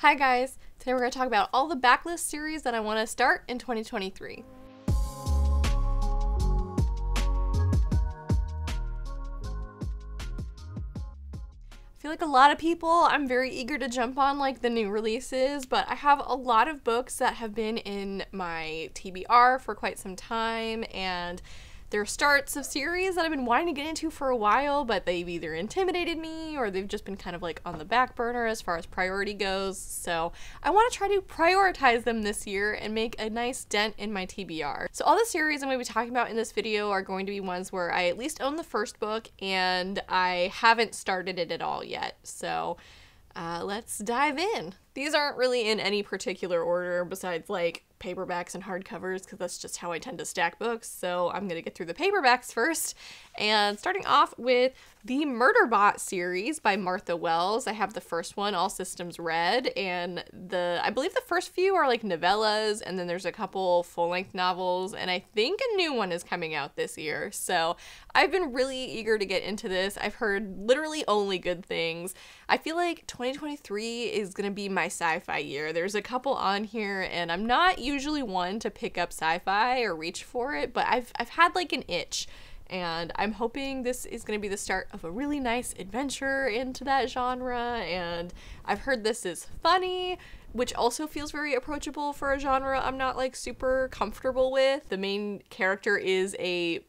Hi guys! Today we're going to talk about all the Backlist series that I want to start in 2023. I feel like a lot of people, I'm very eager to jump on like the new releases, but I have a lot of books that have been in my TBR for quite some time, and they're starts of series that I've been wanting to get into for a while, but they've either intimidated me or they've just been kind of like on the back burner as far as priority goes. So I want to try to prioritize them this year and make a nice dent in my TBR. So all the series I'm going to be talking about in this video are going to be ones where I at least own the first book and I haven't started it at all yet. So let's dive in. These aren't really in any particular order besides like paperbacks and hardcovers, because that's just how I tend to stack books. So I'm going to get through the paperbacks first, and starting off with the Murderbot series by Martha Wells. I have the first one, All Systems Red, and I believe the first few are like novellas, and then there's a couple full-length novels, and I think a new one is coming out this year. So I've been really eager to get into this. I've heard literally only good things. I feel like 2023 is going to be my sci-fi year. There's a couple on here, and I'm not usually one to pick up sci-fi or reach for it, but I've had like an itch, and I'm hoping this is going to be the start of a really nice adventure into that genre. And I've heard this is funny, which also feels very approachable for a genre I'm not like super comfortable with. The main character is I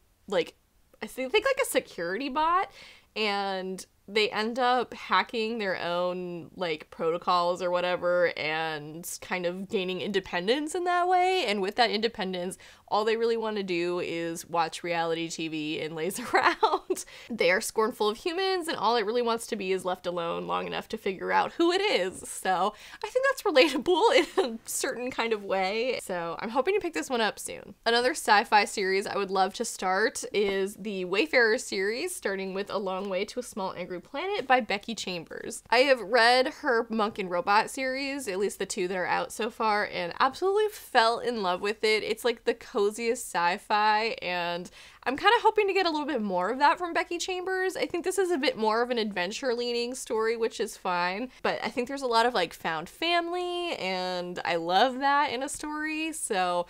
think like a security bot, and they end up hacking their own like protocols or whatever and kind of gaining independence in that way. And with that independence, all they really want to do is watch reality TV and laze around. They are scornful of humans, and all it really wants to be is left alone long enough to figure out who it is. So I think that's relatable in a certain kind of way. So I'm hoping to pick this one up soon. Another sci-fi series I would love to start is the Wayfarer series, starting with A Long Way to a Small Angry Planet by Becky Chambers. I have read her Monk and Robot series, at least the two that are out so far, and absolutely fell in love with it. It's like the coziest sci-fi, and I'm kind of hoping to get a little bit more of that from Becky Chambers. I think this is a bit more of an adventure-leaning story, which is fine, but I think there's a lot of like found family, and I love that in a story. So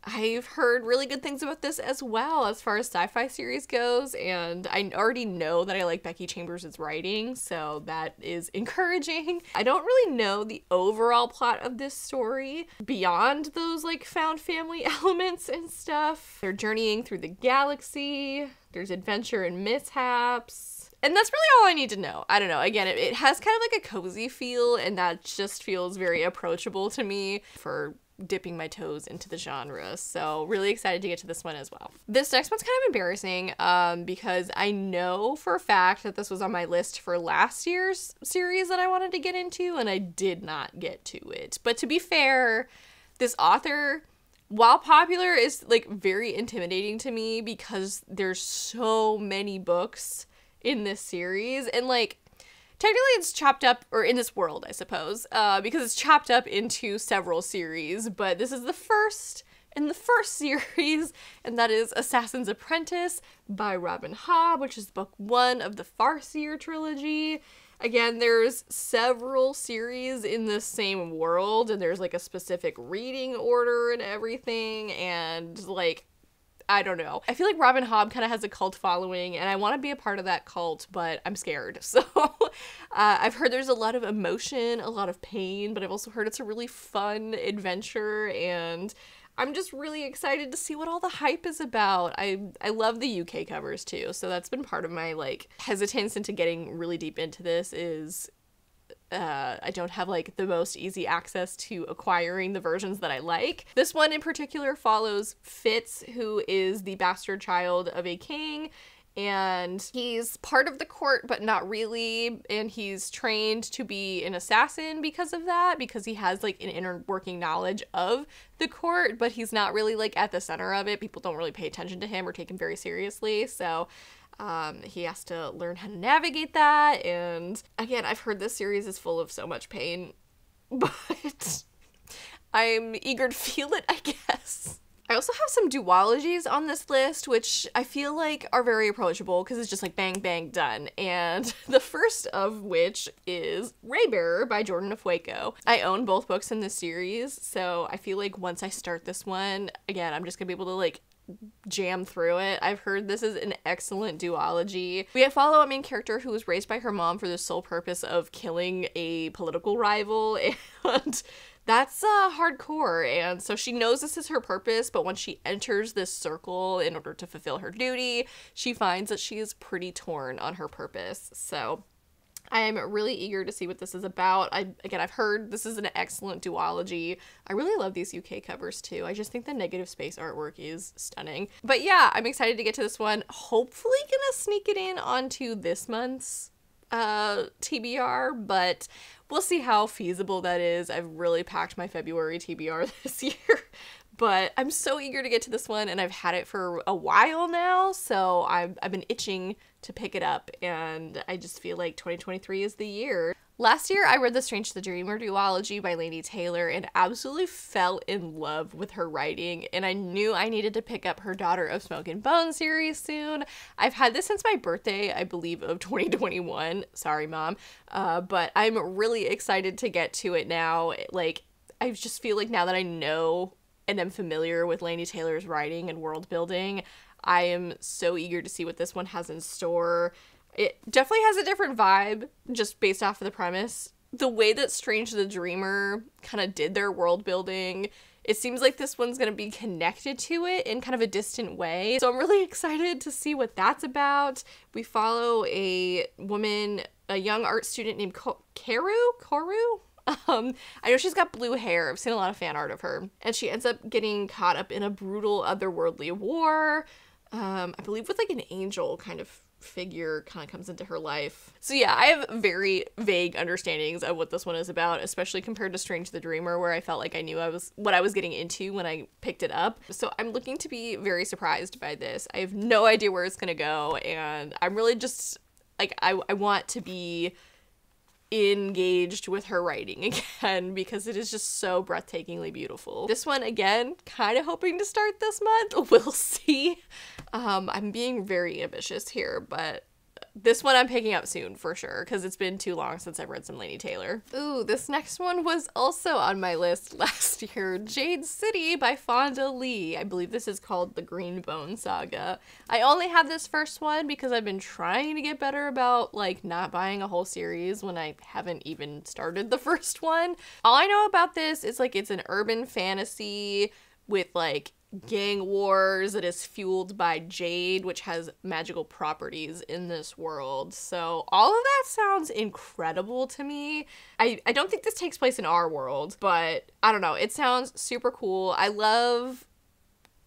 I've heard really good things about this as well as far as sci-fi series goes, and I already know that I like Becky Chambers' writing, so that is encouraging. I don't really know the overall plot of this story beyond those like found family elements and stuff. They're journeying through the galaxy, there's adventure and mishaps, and that's really all I need to know. I don't know, again, it has kind of like a cozy feel, and that just feels very approachable to me for dipping my toes into the genre. So really excited to get to this one as well. This next one's kind of embarrassing because I know for a fact that this was on my list for last year's series that I wanted to get into, and I did not get to it. But to be fair, this author, while popular, is like very intimidating to me because there's so many books in this series, and like technically it's chopped up, or in this world, I suppose, because it's chopped up into several series, but this is the first in the first series, and that is Assassin's Apprentice by Robin Hobb, which is book one of the Farseer trilogy. Again, there's several series in the same world, and there's like a specific reading order and everything, and like, I don't know. I feel like Robin Hobb kind of has a cult following, and I want to be a part of that cult, but I'm scared. So I've heard there's a lot of emotion, a lot of pain, but I've also heard it's a really fun adventure, and I'm just really excited to see what all the hype is about. I love the UK covers too, so that's been part of my like hesitance into getting really deep into this is I don't have like the most easy access to acquiring the versions that I like. This one in particular follows Fitz, who is the bastard child of a king, and he's part of the court but not really, and he's trained to be an assassin because of that, because he has like an inner working knowledge of the court, but he's not really like at the center of it. People don't really pay attention to him or take him very seriously, so he has to learn how to navigate that. And again, I've heard this series is full of so much pain, but I'm eager to feel it, I guess. I also have some duologies on this list, which I feel like are very approachable because it's just like bang, bang, done. And the first of which is Raybearer by Jordan Afueco. I own both books in this series, so I feel like once I start this one, again, I'm just gonna be able to like jam through it. I've heard this is an excellent duology. We follow a main character who was raised by her mom for the sole purpose of killing a political rival, and that's hardcore, and so she knows this is her purpose, but when she enters this circle in order to fulfill her duty, she finds that she is pretty torn on her purpose. So I am really eager to see what this is about. I've heard this is an excellent duology. I really love these UK covers too. I just think the negative space artwork is stunning. But yeah, I'm excited to get to this one. Hopefully gonna sneak it in onto this month's TBR, but we'll see how feasible that is. I've really packed my February TBR this year, but I'm so eager to get to this one, and I've had it for a while now, so I've been itching to pick it up, and I just feel like 2023 is the year. Last year, I read The Strange the Dreamer duology by Laini Taylor and absolutely fell in love with her writing, and I knew I needed to pick up her Daughter of Smoke and Bone series soon. I've had this since my birthday, I believe, of 2021. Sorry, Mom. But I'm really excited to get to it now. Like, I just feel like now that I know and am familiar with Laini Taylor's writing and world building, I am so eager to see what this one has in store. It definitely has a different vibe, just based off of the premise. The way that Strange the Dreamer kind of did their world building, it seems like this one's going to be connected to it in kind of a distant way. So I'm really excited to see what that's about. We follow a woman, a young art student named Koru? I know she's got blue hair. I've seen a lot of fan art of her. And she ends up getting caught up in a brutal otherworldly war. I believe with like an angel kind of figure kind of comes into her life. So yeah, I have very vague understandings of what this one is about, especially compared to Strange the Dreamer, where I felt like I knew what I was getting into when I picked it up. So I'm looking to be very surprised by this. I have no idea where it's gonna go, and I'm really just like, I want to be engaged with her writing again because it is just so breathtakingly beautiful. This one, again, kind of hoping to start this month. We'll see. I'm being very ambitious here, but this one I'm picking up soon for sure because it's been too long since I've read some Laini Taylor. Ooh, this next one was also on my list last year. Jade City by Fonda Lee. I believe this is called The Green Bone Saga. I only have this first one because I've been trying to get better about like not buying a whole series when I haven't even started the first one. All I know about this is like it's an urban fantasy with like gang wars that is fueled by jade, which has magical properties in this world. So all of that sounds incredible to me. I don't think this takes place in our world, but I don't know. It sounds super cool. I love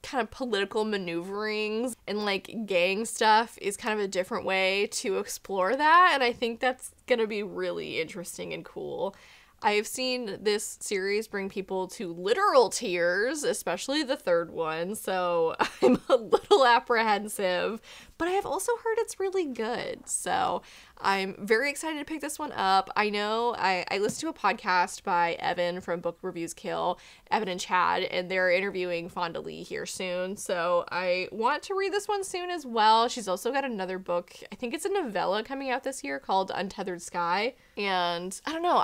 kind of political maneuverings, and like gang stuff is kind of a different way to explore that, and I think that's gonna be really interesting and cool. I've seen this series bring people to literal tears, especially the third one, so I'm a little apprehensive, but I have also heard it's really good, so I'm very excited to pick this one up. I know I listened to a podcast by Evan from Book Reviews Kill, Evan and Chad, and they're interviewing Fonda Lee here soon, so I want to read this one soon as well. She's also got another book, I think it's a novella coming out this year called Untethered Sky, and I don't know,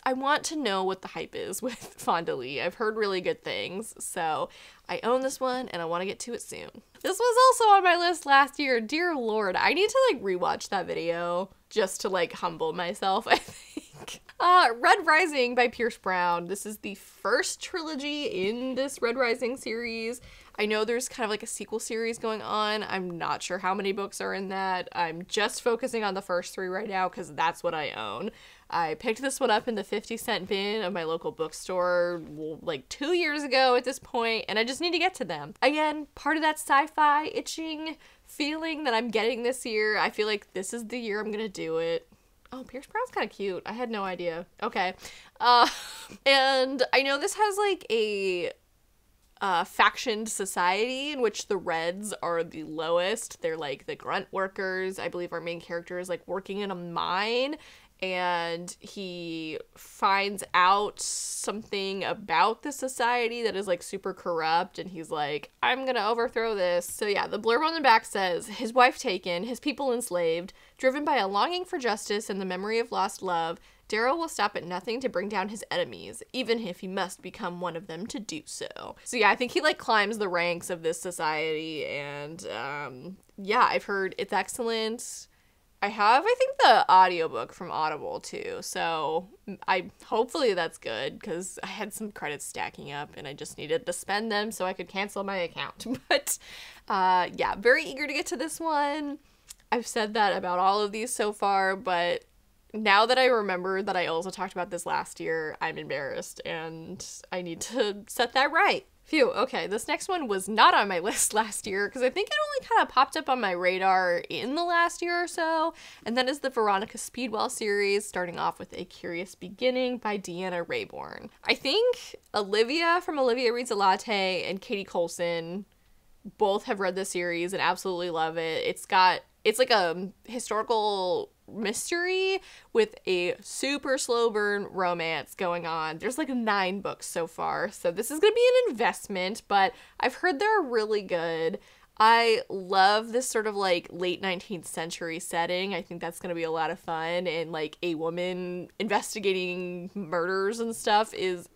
I want to know what the hype is with Fonda Lee. I've heard really good things, so I own this one and I want to get to it soon. This was also on my list last year. Dear Lord, I need to like rewatch that video just to like humble myself, I think. Red Rising by Pierce Brown. This is the first trilogy in this Red Rising series. I know there's kind of like a sequel series going on. I'm not sure how many books are in that. I'm just focusing on the first three right now because that's what I own. I picked this one up in the 50-cent bin of my local bookstore like 2 years ago at this point, and I just need to get to them. Again, part of that sci-fi itching feeling that I'm getting this year. I feel like this is the year I'm gonna do it. Oh, Pierce Brown's kind of cute. I had no idea. Okay. And I know this has like a factioned society in which the Reds are the lowest. They're like the grunt workers. I believe our main character is like working in a mine, and he finds out something about the society that is like super corrupt, and he's like, I'm gonna overthrow this. So yeah, the blurb on the back says, his wife taken, his people enslaved, driven by a longing for justice and the memory of lost love, Darrow will stop at nothing to bring down his enemies, even if he must become one of them to do so. So yeah, I think he like climbs the ranks of this society, and yeah, I've heard it's excellent. I think the audiobook from Audible too, so hopefully that's good, because I had some credits stacking up and I just needed to spend them so I could cancel my account. But yeah, very eager to get to this one. I've said that about all of these so far, but now that I remember that I also talked about this last year, I'm embarrassed and I need to set that right. Phew, okay, this next one was not on my list last year because I think it only kind of popped up on my radar in the last year or so, and that is the Veronica Speedwell series, starting off with A Curious Beginning by Deanna Raybourn. I think Olivia from Olivia Reads a Latte and Katie Colson both have read this series and absolutely love it. It's like a historical mystery with a super slow burn romance going on. There's like 9 books so far, so this is gonna be an investment, but I've heard they're really good. I love this sort of like late 19th century setting. I think that's gonna be a lot of fun, and like a woman investigating murders and stuff is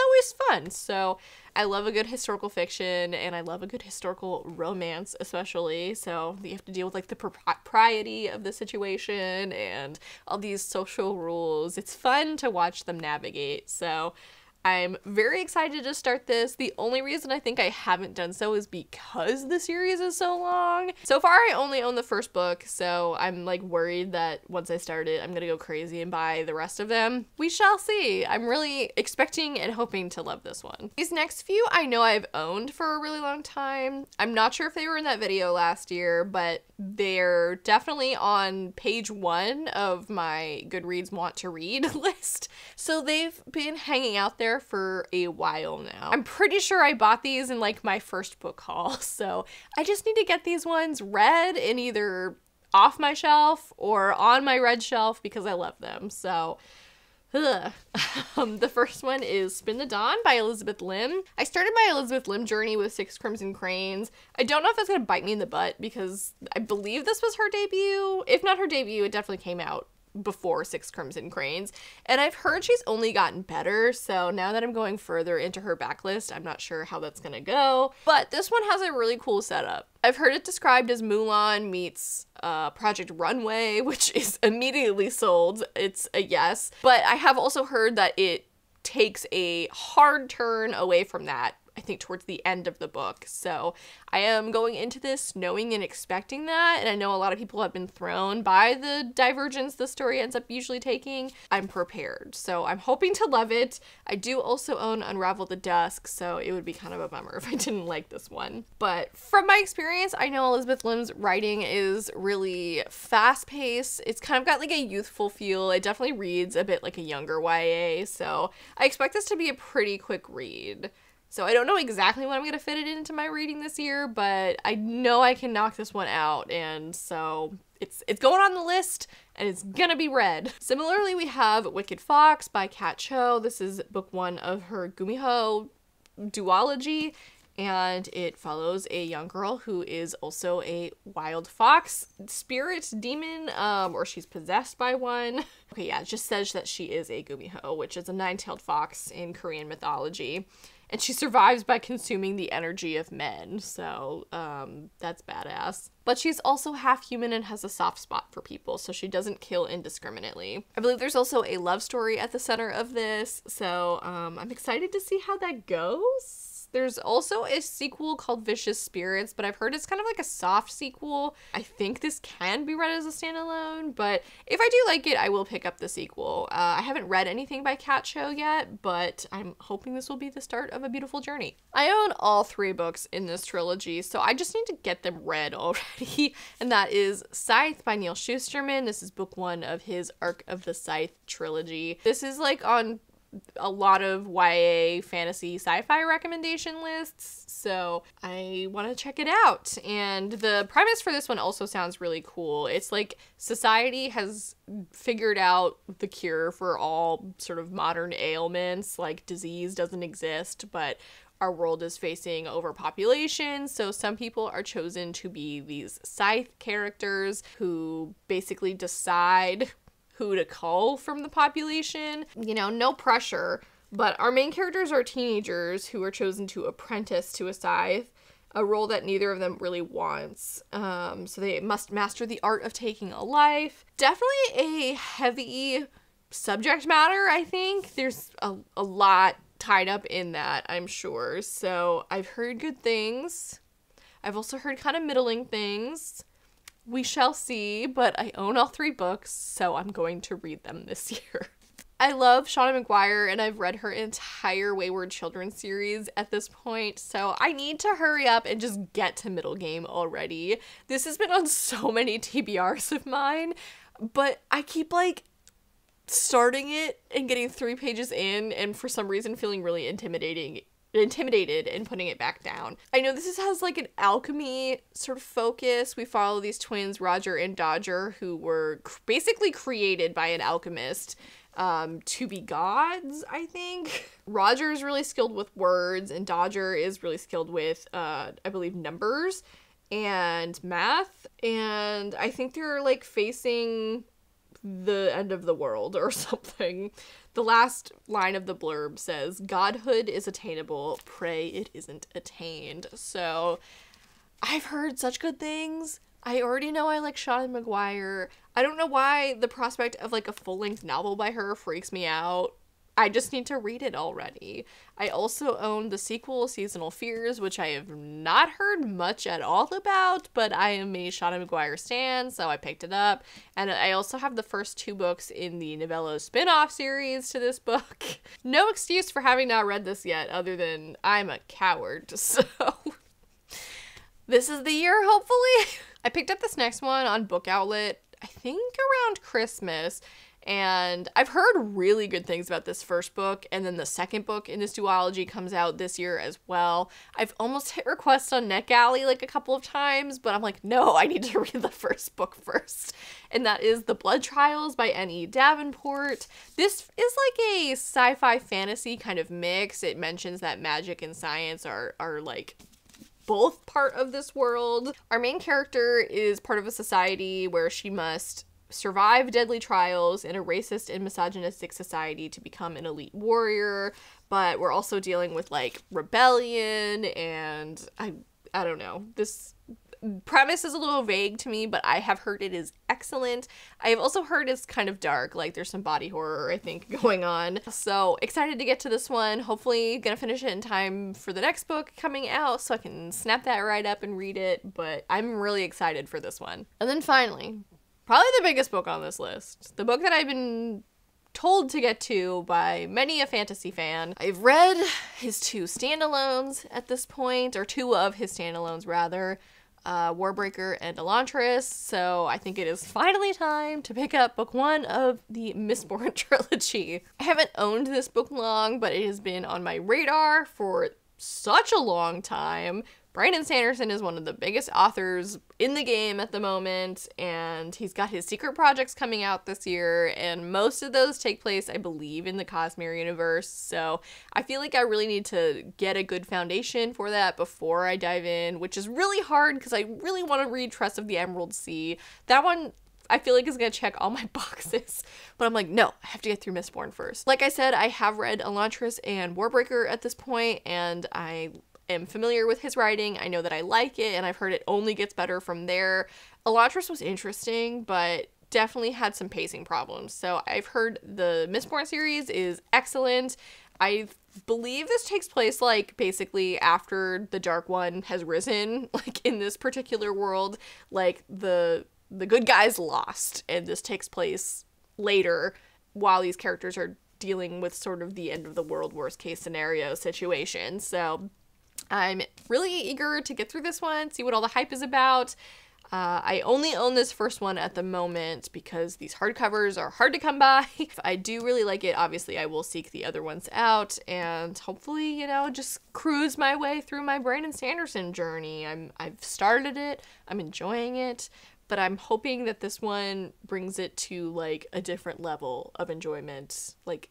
always fun. So I love a good historical fiction, and I love a good historical romance especially, so you have to deal with like the propriety of the situation and all these social rules. It's fun to watch them navigate, so I'm very excited to start this. The only reason I think I haven't done so is because the series is so long. So far, I only own the first book, so I'm like worried that once I start it, I'm gonna go crazy and buy the rest of them. We shall see. I'm really expecting and hoping to love this one. These next few I know I've owned for a really long time. I'm not sure if they were in that video last year, but they're definitely on page 1 of my Goodreads want to read list. So they've been hanging out there for a while now. I'm pretty sure I bought these in like my first book haul, so I just need to get these ones read and either off my shelf or on my red shelf because I love them. So the first one is Spin the Dawn by Elizabeth Lim. I started my Elizabeth Lim journey with Six Crimson Cranes. I don't know if that's gonna bite me in the butt because I believe this was her debut. If not her debut, it definitely came out before Six Crimson Cranes, and I've heard she's only gotten better, so now that I'm going further into her backlist, I'm not sure how that's gonna go, but this one has a really cool setup. I've heard it described as Mulan meets Project Runway, which is immediately sold. It's a yes, but I have also heard that it takes a hard turn away from that, I think towards the end of the book. So I am going into this knowing and expecting that, and I know a lot of people have been thrown by the divergence the story ends up usually taking. I'm prepared, so I'm hoping to love it. I do also own Unravel the Dusk, so it would be kind of a bummer if I didn't like this one. But from my experience, I know Elizabeth Lim's writing is really fast-paced. It's kind of got like a youthful feel. It definitely reads a bit like a younger YA, so I expect this to be a pretty quick read. So I don't know exactly when I'm going to fit it into my reading this year, but I know I can knock this one out, and so it's going on the list, and it's gonna be read. Similarly, we have Wicked Fox by Kat Cho. This is book 1 of her Gumiho duology, and it follows a young girl who is also a wild fox spirit demon, or she's possessed by one. Okay, yeah, it just says that she is a Gumiho, which is a 9-tailed fox in Korean mythology. And she survives by consuming the energy of men, so that's badass. But she's also half human and has a soft spot for people, so she doesn't kill indiscriminately. I believe there's also a love story at the center of this, so I'm excited to see how that goes. There's also a sequel called Vicious Spirits, but I've heard it's kind of like a soft sequel. I think this can be read as a standalone, but if I do like it, I will pick up the sequel. I haven't read anything by Kat Cho yet, but I'm hoping this will be the start of a beautiful journey. I own all 3 books in this trilogy, so I just need to get them read already, and that is Scythe by Neil Shusterman. This is book 1 of his Arc of the Scythe trilogy. This is like on a lot of YA fantasy sci-fi recommendation lists, so I want to check it out. And the premise for this one also sounds really cool. It's like society has figured out the cure for all sort of modern ailments, like disease doesn't exist, but our world is facing overpopulation, so some people are chosen to be these Scythe characters who basically decide who to cull from the population. You know, no pressure, but our main characters are teenagers who are chosen to apprentice to a Scythe, a role that neither of them really wants. So they must master the art of taking a life. Definitely a heavy subject matter, I think. There's a lot tied up in that, I'm sure. So I've heard good things. I've also heard kind of middling things. We shall see, but I own all 3 books, so I'm going to read them this year. I love Shauna McGuire, and I've read her entire Wayward Children series at this point, so I need to hurry up and just get to Middlegame already. This has been on so many TBRs of mine, but I keep, like, starting it and getting 3 pages in, and for some reason feeling really intimidated and putting it back down. I know this has like an alchemy sort of focus. We follow these twins, Roger and Dodger, who were basically created by an alchemist to be gods, I think. Roger is really skilled with words, and Dodger is really skilled with, I believe, numbers and math. And I think they're like facing the end of the world or something. The last line of the blurb says, "Godhood is attainable, pray it isn't attained." So I've heard such good things. I already know I like Shauna McGuire. I don't know why the prospect of like a full-length novel by her freaks me out. I just need to read it already. I also own the sequel, Seasonal Fears, which I have not heard much at all about, but I am a Shauna McGuire stan, so I picked it up. And I also have the first 2 books in the Novello spin-off series to this book. No excuse for having not read this yet, other than I'm a coward, so this is the year, hopefully. I picked up this next one on Book Outlet, I think around Christmas, and I've heard really good things about this first book, and then the second book in this duology comes out this year as well. I've almost hit request on NetGalley like a couple of times, but I'm like, no, I need to read the first book first. And that is The Blood Trials by N.E. Davenport. This is like a sci-fi fantasy kind of mix. It mentions that magic and science are like both part of this world. Our main character is part of a society where she must survive deadly trials in a racist and misogynistic society to become an elite warrior, but we're also dealing with like rebellion, and I don't know. This premise is a little vague to me, but I have heard it is excellent. I have also heard it's kind of dark, like there's some body horror, I think, going on. So excited to get to this one. Hopefully gonna finish it in time for the next book coming out so I can snap that right up and read it, but I'm really excited for this one. And then finally, probably the biggest book on this list, the book that I've been told to get to by many a fantasy fan. I've read his 2 standalones at this point, or 2 of his standalones rather, Warbreaker and Elantris, so I think it is finally time to pick up book 1 of the Mistborn trilogy. I haven't owned this book long, but it has been on my radar for such a long time. Brandon Sanderson is one of the biggest authors in the game at the moment, and he's got his secret projects coming out this year, and most of those take place, I believe, in the Cosmere universe, so I feel like I really need to get a good foundation for that before I dive in, which is really hard because I really want to read Trust of the Emerald Sea. That one I feel like is going to check all my boxes, but I'm like, no, I have to get through Mistborn first. Like I said, I have read Elantris and Warbreaker at this point, and I am familiar with his writing. I know that I like it, and I've heard it only gets better from there. Elantris was interesting, but definitely had some pacing problems. So I've heard the Mistborn series is excellent. I believe this takes place like basically after the Dark One has risen, like in this particular world, like the good guys lost, and this takes place later while these characters are dealing with sort of the end of the world worst case scenario situation. So I'm really eager to get through this one, see what all the hype is about. I only own this first one at the moment because these hardcovers are hard to come by. If I do really like it, obviously I will seek the other ones out and hopefully, you know, just cruise my way through my Brandon Sanderson journey. I've started it, I'm enjoying it, but I'm hoping that this one brings it to like a different level of enjoyment, like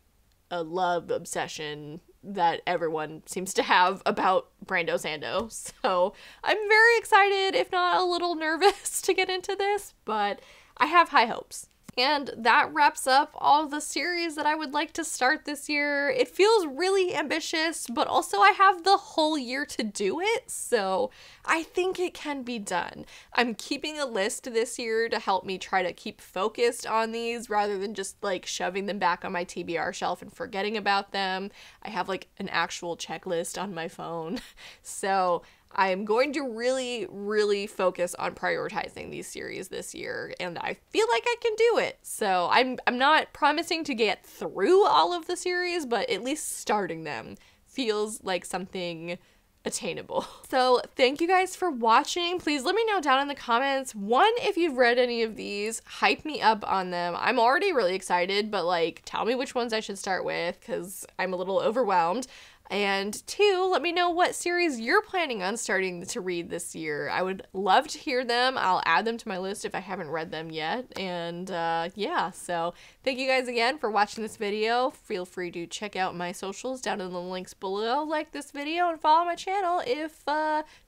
a love obsession that everyone seems to have about Brando Sando. So I'm very excited, if not a little nervous to get into this, but I have high hopes. And that wraps up all the series that I would like to start this year. It feels really ambitious, but also I have the whole year to do it, so I think it can be done. I'm keeping a list this year to help me try to keep focused on these rather than just like shoving them back on my TBR shelf and forgetting about them. I have like an actual checklist on my phone. So I'm going to really, really focus on prioritizing these series this year, and I feel like I can do it. So I'm not promising to get through all of the series, but at least starting them feels like something attainable. So thank you guys for watching. Please let me know down in the comments, one, if you've read any of these, hype me up on them. I'm already really excited, but like tell me which ones I should start with because I'm a little overwhelmed. And two, let me know what series you're planning on starting to read this year. I would love to hear them. I'll add them to my list if I haven't read them yet. And yeah, so thank you guys again for watching this video. Feel free to check out my socials down in the links below. Like this video and follow my channel if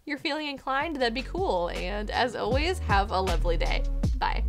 you're feeling inclined. That'd be cool. And as always, have a lovely day. Bye.